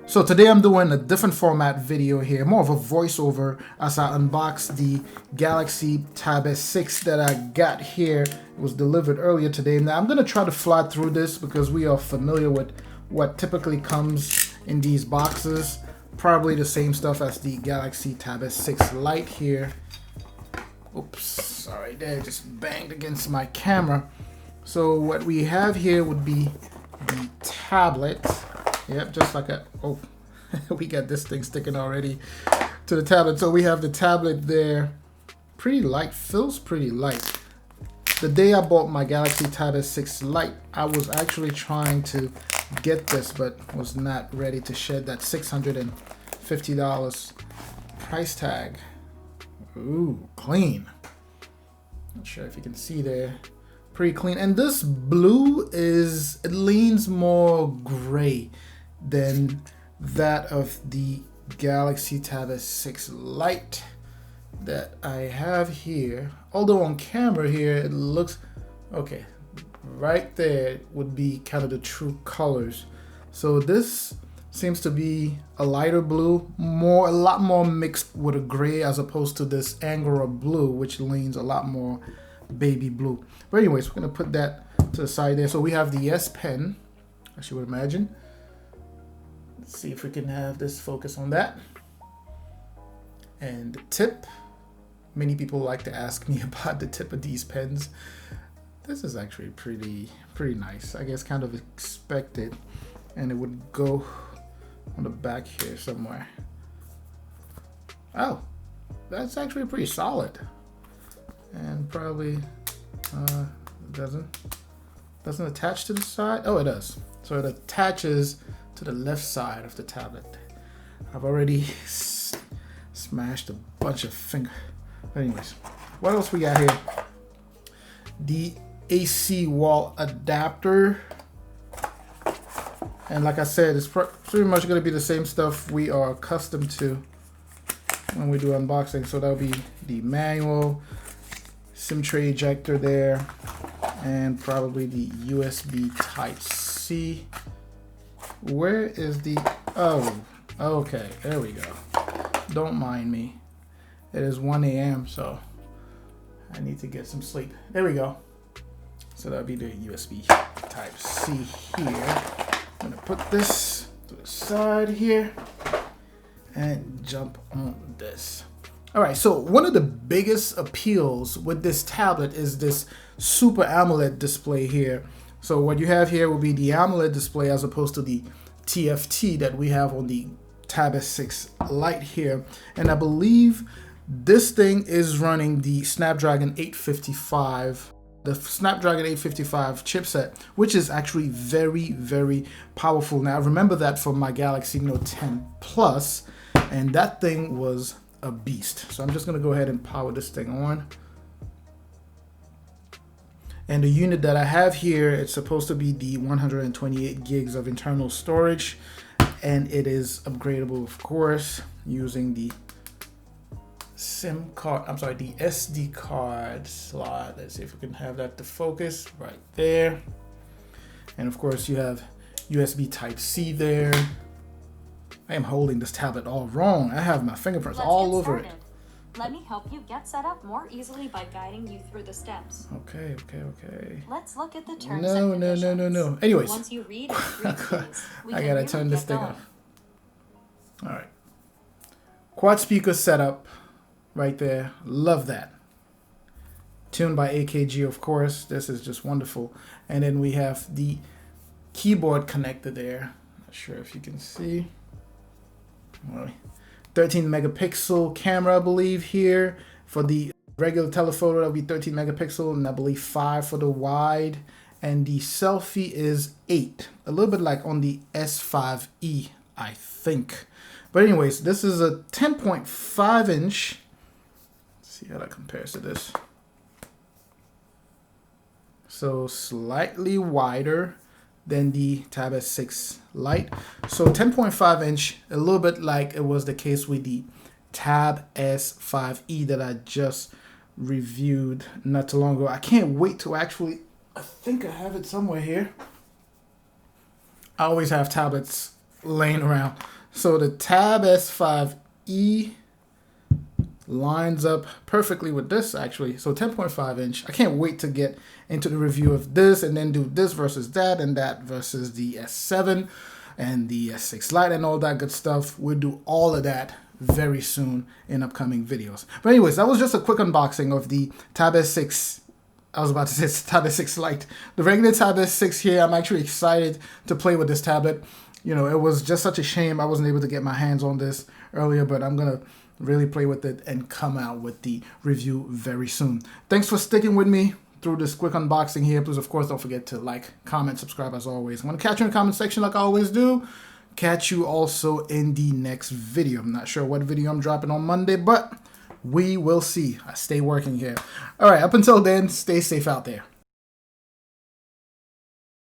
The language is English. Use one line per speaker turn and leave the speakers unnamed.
So today I'm doing a different format video here, more of a voiceover as I unbox the Galaxy Tab S6 that I got here. It was delivered earlier today. Now I'm going to try to fly through this because we are familiar with what typically comes in these boxes. Probably the same stuff as the Galaxy Tab S6 Lite here. Oops, sorry, there just banged against my camera. So what we have here would be the tablet. Yep, just like a, oh, we got this thing sticking already to the tablet. So we have the tablet there. Pretty light, feels pretty light. The day I bought my Galaxy Tab S6 Lite, I was actually trying to get this, but was not ready to shed that $650 price tag. Ooh, clean. Not sure if you can see there. Pretty clean. And this blue is, it leans more gray than that of the Galaxy Tab S6 Lite that I have here. Although on camera here it looks okay. Right there would be kind of the true colors. So this seems to be a lighter blue, a lot more mixed with a gray as opposed to this Angora blue, which leans a lot more baby blue. But anyways, we're gonna put that to the side there. So we have the S Pen, as you would imagine. Let's see if we can have this focus on that. And the tip. Many people like to ask me about the tip of these pens. This is actually pretty nice. I guess kind of expected. And it would go on the back here somewhere. Oh, that's actually pretty solid. And probably doesn't attach to the side. Oh, it does. So it attaches to the left side of the tablet. I've already smashed a bunch of finger. Anyways, what else we got here? The AC wall adapter. And like I said, it's pretty much going to be the same stuff we are accustomed to when we do unboxing. So that'll be the manual, SIM tray ejector there, and probably the USB Type-C. Where is the, oh, okay, there we go. Don't mind me. It is 1 a.m. so I need to get some sleep. There we go. So that'll be the USB Type-C here. I'm gonna put this to the side here and jump on this. All right, so one of the biggest appeals with this tablet is this Super AMOLED display here. So what you have here will be the AMOLED display as opposed to the TFT that we have on the Tab S6 Lite here. And I believe this thing is running the Snapdragon 855, the Snapdragon 855 chipset, which is actually very powerful. Now I remember that from my Galaxy Note 10 Plus, and that thing was a beast. So I'm just gonna go ahead and power this thing on. And the unit that I have here, it's supposed to be the 128 gigs of internal storage, and it is upgradable, of course, using the SIM card, I'm sorry, the SD card slot. Let's see if we can have that to focus right there. And of course you have USB Type-C there. I am holding this tablet all wrong. I have my fingerprints all over it.
Let me help you get set up more easily by guiding you through the steps.
Okay.
Let's look at the terms and conditions.
No. Anyways.
Once you read and agree, please,
I gotta turn this thing off. All right. Quad speaker setup right there. Love that. Tuned by AKG, of course. This is just wonderful. And then we have the keyboard connector there. Not sure if you can see. All right. 13 megapixel camera, I believe, here. For the regular telephoto, that'll be 13 megapixel, and I believe 5 for the wide. And the selfie is 8. A little bit like on the S5e, I think. But anyways, this is a 10.5 inch. Let's see how that compares to this. So slightly wider than the Tab S6 Lite. So 10.5 inch, a little bit like it was the case with the Tab S5e that I just reviewed not too long ago. I can't wait to actually, I think I have it somewhere here. I always have tablets laying around, So the Tab S5e lines up perfectly with this actually. So 10.5 inch. I can't wait to get into the review of this and then do this versus that and that versus the S7 and the S6 Lite and all that good stuff. We'll do all of that very soon in upcoming videos. But anyways, that was just a quick unboxing of the Tab S6. I was about to say Tab S6 Lite. The regular Tab S6 here, I'm actually excited to play with this tablet. You know, it was just such a shame I wasn't able to get my hands on this earlier, but I'm going to really play with it and come out with the review very soon. Thanks for sticking with me through this quick unboxing here. Please, of course, don't forget to like, comment, subscribe as always. I'm going to catch you in the comment section like I always do. Catch you also in the next video. I'm not sure what video I'm dropping on Monday, but we will see. I stay working here. All right, up until then, stay safe out there.